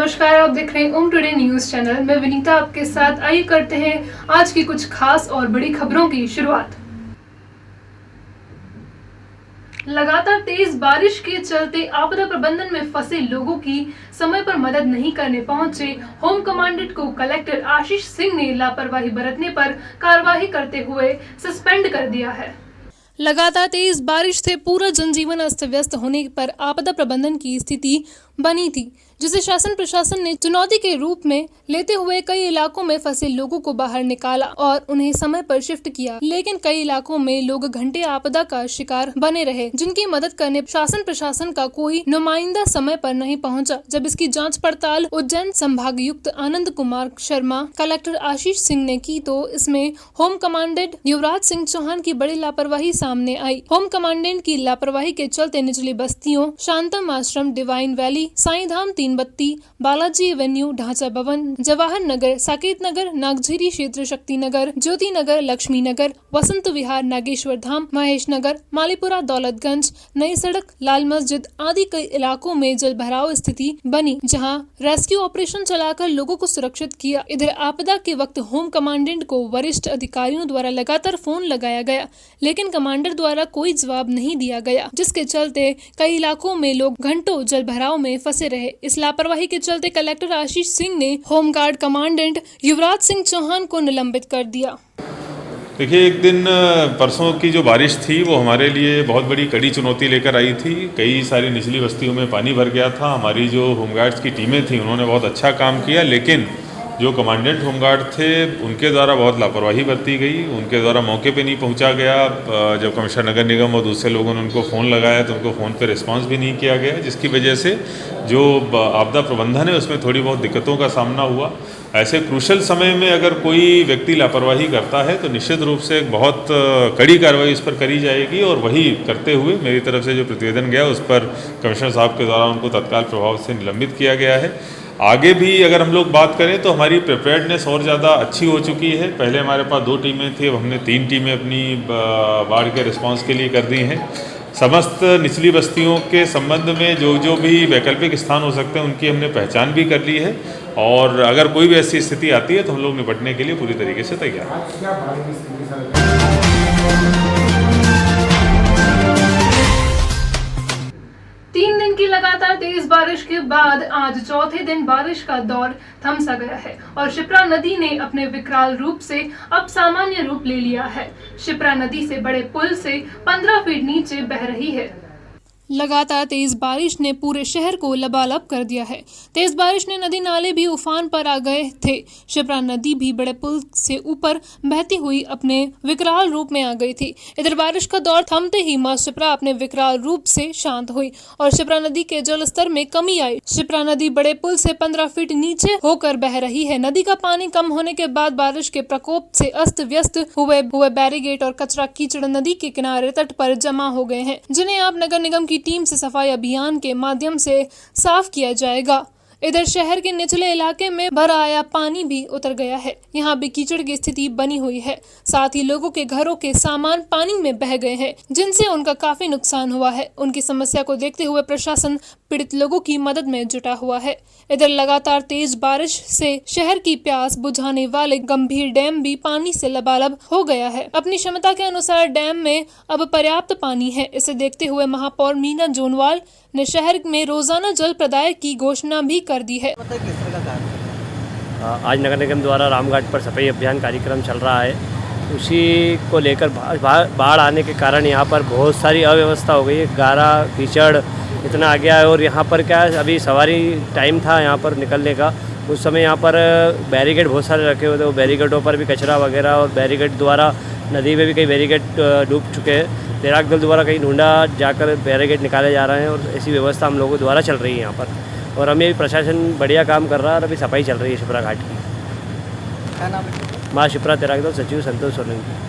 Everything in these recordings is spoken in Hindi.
नमस्कार, आप देख रहे हैं ओम टुडे न्यूज चैनल। मैं विनीता आपके साथ। आइए करते हैं आज की कुछ खास और बड़ी खबरों की शुरुआत। लगातार तेज बारिश के चलते आपदा प्रबंधन में फंसे लोगों की समय पर मदद नहीं करने पहुंचे होम कमांडेंट को कलेक्टर आशीष सिंह ने लापरवाही बरतने पर कार्रवाई करते हुए सस्पेंड कर दिया है। लगातार तेज बारिश से पूरा जनजीवन अस्त व्यस्त होने पर आपदा प्रबंधन की स्थिति बनी थी, जिसे शासन प्रशासन ने चुनौती के रूप में लेते हुए कई इलाकों में फंसे लोगों को बाहर निकाला और उन्हें समय पर शिफ्ट किया। लेकिन कई इलाकों में लोग घंटे आपदा का शिकार बने रहे, जिनकी मदद करने शासन प्रशासन का कोई नुमाइंदा समय पर नहीं पहुंचा। जब इसकी जांच पड़ताल उज्जैन संभागायुक्त आनंद कुमार शर्मा, कलेक्टर आशीष सिंह ने की तो इसमें होम कमांडेंट युवराज सिंह चौहान की बड़ी लापरवाही सामने आई। होम कमांडेंट की लापरवाही के चलते निचली बस्तियों शांतम आश्रम, डिवाइन वैली, साईं धाम, तीन बत्ती, बालाजी एवेन्यू, ढांचा भवन, जवाहर नगर, साकेत नगर, नागझीरी क्षेत्र, शक्ति नगर, ज्योति नगर, लक्ष्मी नगर, वसंत विहार, नागेश्वर धाम, महेश नगर, मालीपुरा, दौलतगंज, नई सड़क, लाल मस्जिद आदि कई इलाकों में जल भराव स्थिति बनी, जहां रेस्क्यू ऑपरेशन चलाकर लोगों को सुरक्षित किया। इधर आपदा के वक्त होम कमांडेंट को वरिष्ठ अधिकारियों द्वारा लगातार फोन लगाया गया, लेकिन कमांडर द्वारा कोई जवाब नहीं दिया गया, जिसके चलते कई इलाकों में लोग घंटों जल भराव में फंसे रहे। इस लापरवाही के चलते कलेक्टर आशीष सिंह ने होमगार्ड कमांडेंट युवराज सिंह चौहान को निलंबित कर दिया। देखिए, एक दिन परसों की जो बारिश थी वो हमारे लिए बहुत बड़ी कड़ी चुनौती लेकर आई थी। कई सारी निचली बस्तियों में पानी भर गया था। हमारी जो होमगार्ड्स की टीमें थी उन्होंने बहुत अच्छा काम किया, लेकिन जो कमांडेंट होमगार्ड थे उनके द्वारा बहुत लापरवाही बरती गई। उनके द्वारा मौके पे नहीं पहुंचा गया। जब कमिश्नर नगर निगम और दूसरे लोगों ने उनको फ़ोन लगाया तो उनको फ़ोन पे रिस्पांस भी नहीं किया गया, जिसकी वजह से जो आपदा प्रबंधन है उसमें थोड़ी बहुत दिक्कतों का सामना हुआ। ऐसे क्रूशल समय में अगर कोई व्यक्ति लापरवाही करता है तो निश्चित रूप से एक बहुत कड़ी कार्रवाई उस पर करी जाएगी, और वही करते हुए मेरी तरफ से जो प्रतिवेदन गया उस पर कमिश्नर साहब के द्वारा उनको तत्काल प्रभाव से निलंबित किया गया है। आगे भी अगर हम लोग बात करें तो हमारी प्रिपेयर्डनेस और ज़्यादा अच्छी हो चुकी है। पहले हमारे पास 2 टीमें थी, अब हमने 3 टीमें अपनी बाढ़ के रिस्पांस के लिए कर दी हैं। समस्त निचली बस्तियों के संबंध में जो भी वैकल्पिक स्थान हो सकते हैं उनकी हमने पहचान भी कर ली है, और अगर कोई भी ऐसी स्थिति आती है तो हम लोग निपटने के लिए पूरी तरीके से तैयार हैं। 3 दिन की लगातार तेज बारिश के बाद आज चौथे दिन बारिश का दौर थम सा गया है और शिप्रा नदी ने अपने विकराल रूप से अब सामान्य रूप ले लिया है। शिप्रा नदी से बड़े पुल से 15 फीट नीचे बह रही है। लगातार तेज बारिश ने पूरे शहर को लबालब कर दिया है। तेज बारिश ने नदी नाले भी उफान पर आ गए थे। शिप्रा नदी भी बड़े पुल से ऊपर बहती हुई अपने विकराल रूप में आ गई थी। इधर बारिश का दौर थमते ही मां शिप्रा अपने विकराल रूप से शांत हुई और शिप्रा नदी के जल स्तर में कमी आई। शिप्रा नदी बड़े पुल से 15 फीट नीचे होकर बह रही है। नदी का पानी कम होने के बाद बारिश के प्रकोप से अस्त व्यस्त हुए बैरिकेड और कचरा कीचड़ नदी के किनारे तट पर जमा हो गए हैं, जिन्हें आप नगर निगम की टीम से सफाई अभियान के माध्यम से साफ किया जाएगा। इधर शहर के निचले इलाके में भरा आया पानी भी उतर गया है। यहाँ भी कीचड़ की स्थिति बनी हुई है। साथ ही लोगों के घरों के सामान पानी में बह गए हैं, जिनसे उनका काफी नुकसान हुआ है। उनकी समस्या को देखते हुए प्रशासन पीड़ित लोगों की मदद में जुटा हुआ है। इधर लगातार तेज बारिश से शहर की प्यास बुझाने वाले गंभीर डैम भी पानी से लबालब हो गया है। अपनी क्षमता के अनुसार डैम में अब पर्याप्त पानी है। इसे देखते हुए महापौर मीना जोनवाल ने शहर में रोजाना जल प्रदाय की घोषणा भी कर दी है। आज नगर निगम द्वारा रामघाट पर सफाई अभियान कार्यक्रम चल रहा है। उसी को लेकर बाढ़ आने के कारण यहाँ पर बहुत सारी अव्यवस्था हो गई है। गारा कीचड़ इतना आ गया है, और यहाँ पर क्या है, अभी सवारी टाइम था यहाँ पर निकलने का। उस समय यहाँ पर बैरिकेड बहुत सारे रखे हुए थे। वो बैरिकेडों पर भी कचरा वगैरह, और बैरिकेड द्वारा नदी में भी कई बैरिकेड डूब चुके हैं। तैराक दल द्वारा कहीं ढूंढा जाकर बैरिकेड निकाले जा रहे हैं, और ऐसी व्यवस्था हम लोगों द्वारा चल रही है यहाँ पर। और हमें प्रशासन बढ़िया काम कर रहा है, और अभी सफाई चल रही है शिप्रा घाट की। क्या नाम है? माँ शिप्रा तैराक दल सचिव संतोष सोलंकी।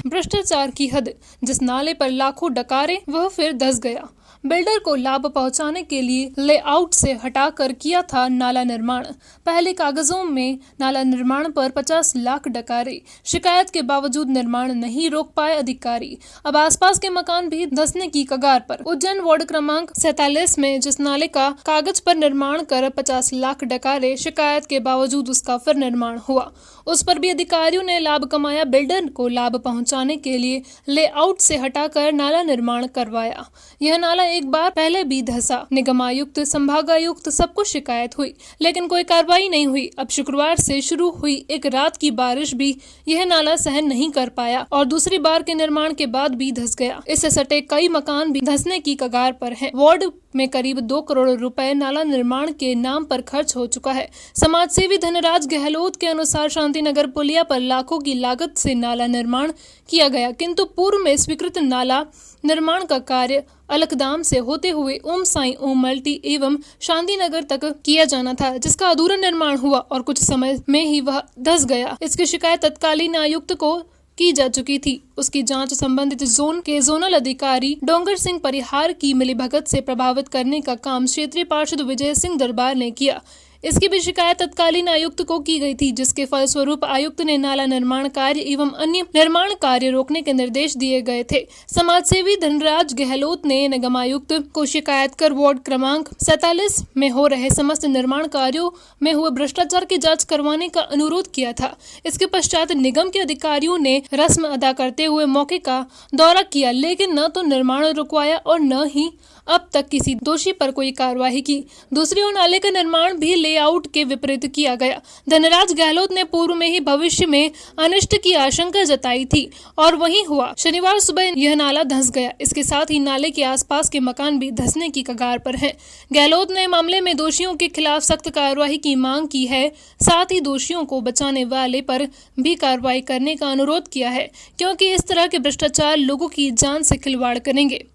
भ्रष्टाचार की हद, जिस नाले पर लाखों डकारे वह फिर धंस गया। बिल्डर को लाभ पहुंचाने के लिए लेआउट से हटाकर किया था नाला निर्माण। पहले कागजों में नाला निर्माण पर 50 लाख डकारे, शिकायत के बावजूद निर्माण नहीं रोक पाए अधिकारी। अब आसपास के मकान भी धंसने की कगार पर। उज्जैन वार्ड क्रमांक 47 में जिस नाले का कागज पर निर्माण कर 50 लाख डकारे, शिकायत के बावजूद उसका फिर निर्माण हुआ, उस पर भी अधिकारियों ने लाभ कमाया। बिल्डर को लाभ पहुंचाने के लिए लेआउट से हटाकर नाला निर्माण करवाया। यह नाला एक बार पहले भी धंसा। निगमायुक्त, संभागायुक्त सबको शिकायत हुई, लेकिन कोई कार्रवाई नहीं हुई। अब शुक्रवार से शुरू हुई एक रात की बारिश भी यह नाला सहन नहीं कर पाया और दूसरी बार के निर्माण के बाद भी धंस गया। इससे सटे कई मकान भी धंसने की कगार पर हैं। वार्ड में करीब 2 करोड़ रुपए नाला निर्माण के नाम पर खर्च हो चुका है। समाज सेवी धनराज गहलोत के अनुसार शांतिनगर पुलिया पर लाखों की लागत से नाला निर्माण किया गया, किंतु पूर्व में स्वीकृत नाला निर्माण का कार्य अलकदाम से होते हुए ओम साई ओम मल्टी एवं शांतिनगर तक किया जाना था, जिसका अधूरा निर्माण हुआ और कुछ समय में ही वह धंस गया। इसकी शिकायत तत्कालीन आयुक्त को की जा चुकी थी। उसकी जांच संबंधित जोन के जोनल अधिकारी डोंगर सिंह परिहार की मिलीभगत से प्रभावित करने का काम क्षेत्रीय पार्षद विजय सिंह दरबार ने किया। इसकी भी शिकायत तत्कालीन आयुक्त को की गई थी, जिसके फलस्वरूप आयुक्त ने नाला निर्माण कार्य एवं अन्य निर्माण कार्य रोकने के निर्देश दिए गए थे। समाजसेवी धनराज गहलोत ने निगमायुक्त को शिकायत कर वार्ड क्रमांक 47 में हो रहे समस्त निर्माण कार्यों में हुए भ्रष्टाचार की जांच करवाने का अनुरोध किया था। इसके पश्चात निगम के अधिकारियों ने रस्म अदा करते हुए मौके का दौरा किया, लेकिन न तो निर्माण रुकवाया और न ही अब तक किसी दोषी पर कोई कार्रवाई की। दूसरी ओर नाले का निर्माण भी लेआउट के विपरीत किया गया। धनराज गहलोत ने पूर्व में ही भविष्य में अनिष्ट की आशंका जताई थी और वही हुआ। शनिवार सुबह यह नाला धंस गया। इसके साथ ही नाले के आसपास के मकान भी धंसने की कगार पर हैं। गहलोत ने मामले में दोषियों के खिलाफ सख्त कार्रवाई की मांग की है। साथ ही दोषियों को बचाने वाले पर भी कार्रवाई करने का अनुरोध किया है, क्योंकि इस तरह के भ्रष्टाचार लोगों की जान से खिलवाड़ करेंगे।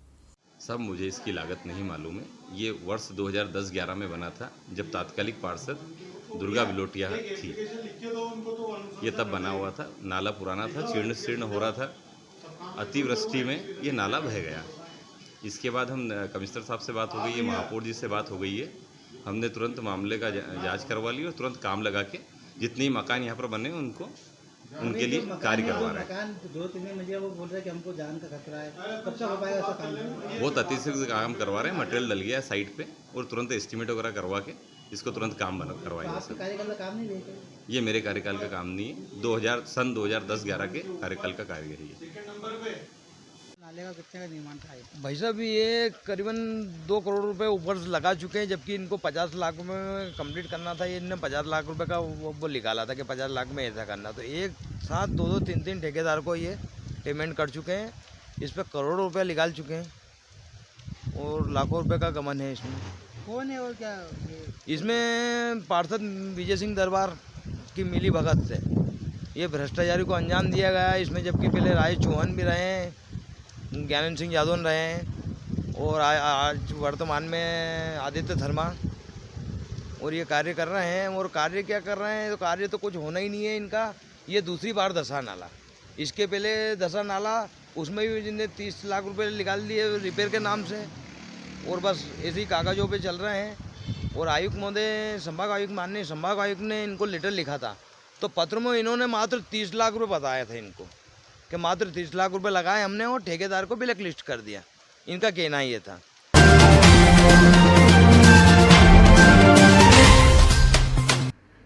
सब मुझे इसकी लागत नहीं मालूम है। ये वर्ष 2010-11 में बना था, जब तात्कालिक पार्षद दुर्गा बिलोटिया थी। ये तब बना हुआ था। नाला पुराना था, जीर्ण शीर्ण हो रहा था। अतिवृष्टि में ये नाला बह गया। इसके बाद हम कमिश्नर साहब से बात हो गई है, महापौर जी से बात हो गई है। हमने तुरंत मामले का जांच करवा ली और तुरंत काम लगा के जितने मकान यहाँ पर बने उनके लिए कार्य करवा रहे हैं। मकान 2-3 मंजिला वो बोल रहे हैं कि हमको जान का खतरा है, कब तक हो पाएगा ऐसा काम? बहुत अतिशीघ्र काम करवा रहे हैं। मटेरियल डल गया है साइट पे और तुरंत एस्टीमेट वगैरह करवा के इसको तुरंत काम करवाएंगे। आपके कार्यकाल का काम नहीं देखे? ये मेरे कार्यकाल का काम नहीं है। सन 2010-11 के कार्यकाल का कार्य है ये। नाले का कितने का निर्माण था? भाई साहब ये करीबन 2 करोड़ रुपए ऊपर से लगा चुके हैं, जबकि इनको 50 लाख रुपए में कंप्लीट करना था। ये इन्होंने 50 लाख रुपए का वो निकाला था कि 50 लाख में ऐसा करना। तो एक साथ 2-2, 3-3 ठेकेदार को ये पेमेंट कर चुके हैं। इस पर करोड़ों रुपए निकाल चुके हैं और लाखों रुपए का गमन है इसमें। कौन है और क्या? इसमें पार्षद विजय सिंह दरबार की मिली भगत से ये भ्रष्टाचारी को अंजाम दिया गया है इसमें, जबकि पहले राय चौहान भी रहे हैं, ज्ञानंद सिंह यादव रहे हैं और आज वर्तमान में आदित्य धर्मा और ये कार्य कर रहे हैं। और कार्य क्या कर रहे हैं? तो कार्य तो कुछ होना ही नहीं है इनका। ये दूसरी बार धसा नाला, इसके पहले धसा नाला उसमें भी जिन्हें 30 लाख रुपए निकाल दिए रिपेयर के नाम से और बस ऐसे ही कागजों पे चल रहे हैं। और आयुक्त महोदय, संभाग आयुक्त, माननीय संभाग आयुक्त ने इनको लेटर लिखा था, तो पत्र में इन्होंने मात्र 30 लाख रुपये बताया था इनको कि मात्र 30 लाख रुपए लगाए हमने और ठेकेदार को ब्लैक लिस्ट कर दिया। इनका कहना ये था।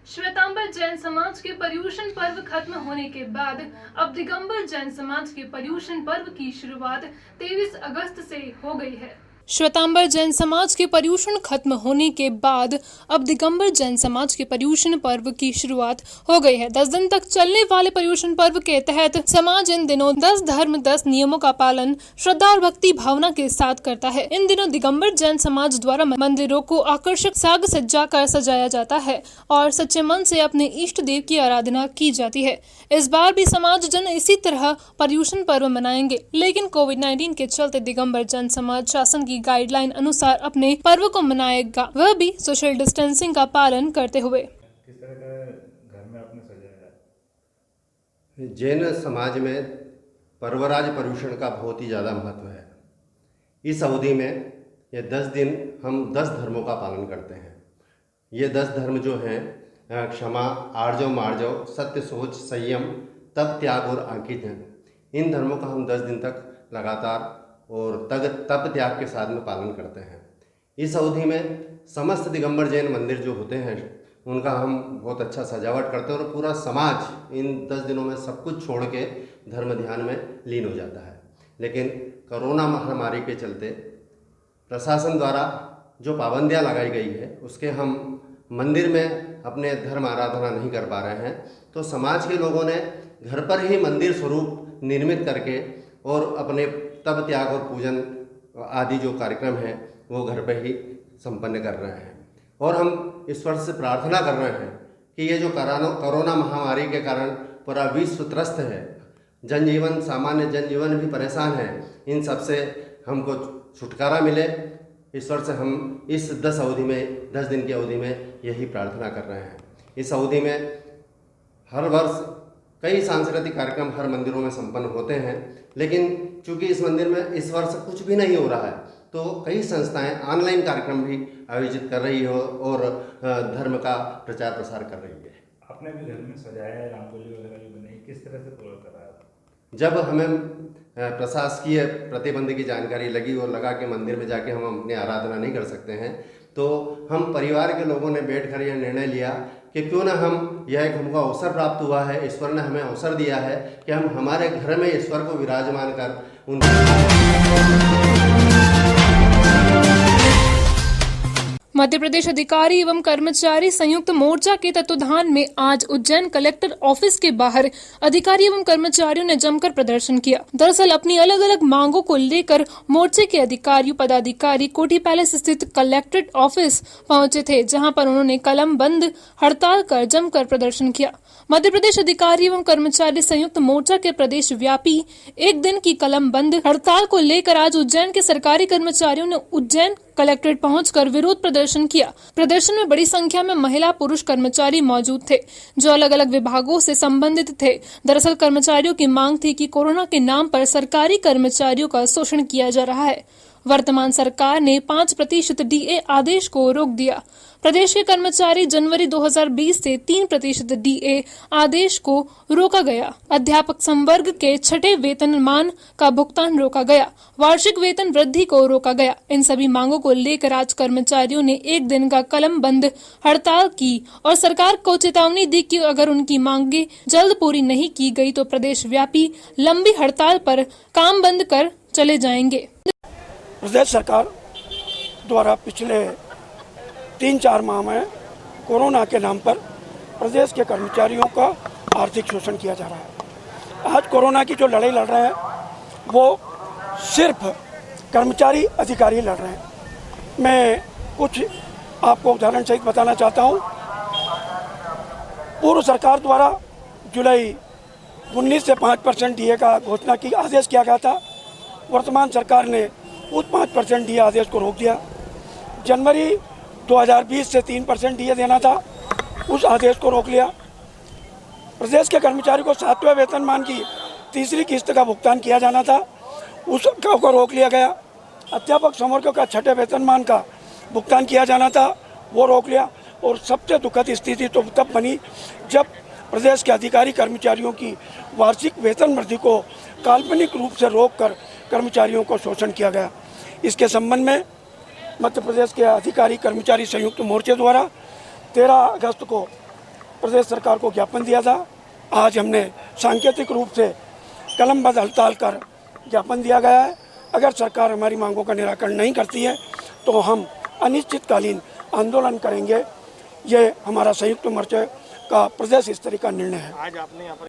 श्वेतांबर जैन समाज के पर्युषण पर्व खत्म होने के बाद अब दिगंबर जैन समाज के पर्युषण पर्व की शुरुआत 23 अगस्त से हो गई है। श्वेतांबर जैन समाज के पर्युषण खत्म होने के बाद अब दिगंबर जैन समाज के पर्युषण पर्व की शुरुआत हो गई है। 10 दिन तक चलने वाले पर्युषण पर्व के तहत समाज इन दिनों 10 धर्म 10 नियमों का पालन श्रद्धा और भक्ति भावना के साथ करता है। इन दिनों दिगंबर जैन समाज द्वारा मंदिरों को आकर्षक साग सज्जा कर सजाया जाता है और सच्चे मन से अपने इष्ट देव की आराधना की जाती है। इस बार भी समाज जन इसी तरह पर्युषण पर्व मनाएंगे, लेकिन कोविड-19 के चलते दिगंबर जैन समाज शासन की गाइडलाइन अनुसार अपने पर्व को मनाएगा, वह भी सोशल डिस्टेंसिंग का पालन करते हुए। किस तरह का घर में आपने सजाया है? जैन समाज में पर्वराज पर्युषण का बहुत ही ज़्यादा महत्व है। इस अवधि में ये 10 दिन हम 10 धर्मों का पालन करते हैं। ये 10 धर्म जो हैं क्षमा, आर्जव मार्जव, सत्य, सोच, संयम, तप, त्याग और आंकित हैं। इन धर्मों का हम 10 दिन तक लगातार और तप त्याग के साथ में पालन करते हैं। इस अवधि में समस्त दिगंबर जैन मंदिर जो होते हैं उनका हम बहुत अच्छा सजावट करते हैं और पूरा समाज इन 10 दिनों में सब कुछ छोड़ के धर्म ध्यान में लीन हो जाता है। लेकिन कोरोना महामारी के चलते प्रशासन द्वारा जो पाबंदियां लगाई गई है उसके हम मंदिर में अपने धर्म आराधना नहीं कर पा रहे हैं, तो समाज के लोगों ने घर पर ही मंदिर स्वरूप निर्मित करके और अपने तप त्याग और पूजन आदि जो कार्यक्रम हैं वो घर पर ही संपन्न कर रहे हैं। और हम ईश्वर से प्रार्थना कर रहे हैं कि ये जो कोरोना महामारी के कारण पूरा विश्व त्रस्त है, जनजीवन, सामान्य जनजीवन भी परेशान है, इन सब से हमको छुटकारा मिले। ईश्वर से हम इस 10 दिन की अवधि में यही प्रार्थना कर रहे हैं। इस अवधि में हर वर्ष कई सांस्कृतिक कार्यक्रम हर मंदिरों में संपन्न होते हैं, लेकिन चूंकि इस मंदिर में इस वर्ष कुछ भी नहीं हो रहा है तो कई संस्थाएं ऑनलाइन कार्यक्रम भी आयोजित कर रही हो और धर्म का प्रचार प्रसार कर रही है। आपने भी घर में सजाया है, रंगोली वगैरह भी बनाई, किस तरह से पूरा कराया? जब हमें प्रशासकीय प्रतिबंध की जानकारी लगी और लगा कि मंदिर में जाके हम अपनी आराधना नहीं कर सकते हैं, तो हम परिवार के लोगों ने बैठकर यह निर्णय लिया कि क्यों ना हम, यह एक हमको अवसर प्राप्त हुआ है, ईश्वर ने हमें अवसर दिया है कि हम हमारे घर में ईश्वर को विराजमान कर मध्य प्रदेश अधिकारी एवं कर्मचारी संयुक्त मोर्चा के तत्वाधान में आज उज्जैन कलेक्टर ऑफिस के बाहर अधिकारी एवं कर्मचारियों ने जमकर प्रदर्शन किया। दरअसल अपनी अलग अलग मांगों को लेकर मोर्चे के अधिकारी पदाधिकारी कोठी पैलेस स्थित कलेक्ट्रेट ऑफिस पहुंचे थे, जहां पर उन्होंने कलम बंद हड़ताल कर जमकर प्रदर्शन किया। मध्य प्रदेश अधिकारी एवं कर्मचारी संयुक्त मोर्चा के प्रदेश व्यापी एक दिन की कलम बंद हड़ताल को लेकर आज उज्जैन के सरकारी कर्मचारियों ने उज्जैन कलेक्ट्रेट पहुंचकर विरोध प्रदर्शन किया। प्रदर्शन में बड़ी संख्या में महिला पुरुष कर्मचारी मौजूद थे जो अलग अलग विभागों से संबंधित थे। दरअसल कर्मचारियों की मांग थी कि कोरोना के नाम पर सरकारी कर्मचारियों का शोषण किया जा रहा है। वर्तमान सरकार ने 5% डीए आदेश को रोक दिया। प्रदेश के कर्मचारी जनवरी 2020 से 3% डीए आदेश को रोका गया। अध्यापक संवर्ग के 6ठे वेतनमान का भुगतान रोका गया। वार्षिक वेतन वृद्धि को रोका गया। इन सभी मांगों को लेकर आज कर्मचारियों ने एक दिन का कलम बंद हड़ताल की और सरकार को चेतावनी दी कि अगर उनकी मांगे जल्द पूरी नहीं की गई तो प्रदेश व्यापी लंबी हड़ताल पर काम बंद कर चले जाएंगे। प्रदेश सरकार द्वारा पिछले 3-4 माह में कोरोना के नाम पर प्रदेश के कर्मचारियों का आर्थिक शोषण किया जा रहा है। आज कोरोना की जो लड़ाई लड़ रहे हैं वो सिर्फ कर्मचारी अधिकारी लड़ रहे हैं। मैं कुछ आपको उदाहरण सहित बताना चाहता हूँ। पूर्व सरकार द्वारा जुलाई 19 से 5% डीए का घोषणा की आदेश किया गया था। वर्तमान सरकार ने उस 5% डीए आदेश को रोक दिया। जनवरी 2020 से 3% डीए देना था, उस आदेश को रोक लिया। प्रदेश के कर्मचारी को 7वें वेतनमान की तीसरी किस्त का भुगतान किया जाना था, उसको रोक लिया गया। अध्यापक संवर्ग का 6ठे वेतनमान का भुगतान किया जाना था, वो रोक लिया। और सबसे दुखद स्थिति तो तब बनी जब प्रदेश के अधिकारी कर्मचारियों की वार्षिक वेतन वृद्धि को काल्पनिक रूप से रोककर कर्मचारियों को शोषण किया गया। इसके संबंध में मध्य प्रदेश के अधिकारी कर्मचारी संयुक्त मोर्चे द्वारा 13 अगस्त को प्रदेश सरकार को ज्ञापन दिया था। आज हमने सांकेतिक रूप से कलमबंद हड़ताल कर ज्ञापन दिया गया है। अगर सरकार हमारी मांगों का निराकरण नहीं करती है तो हम अनिश्चितकालीन आंदोलन करेंगे। ये हमारा संयुक्त मोर्चे का प्रदेश स्तरीय का निर्णय है। आज आपने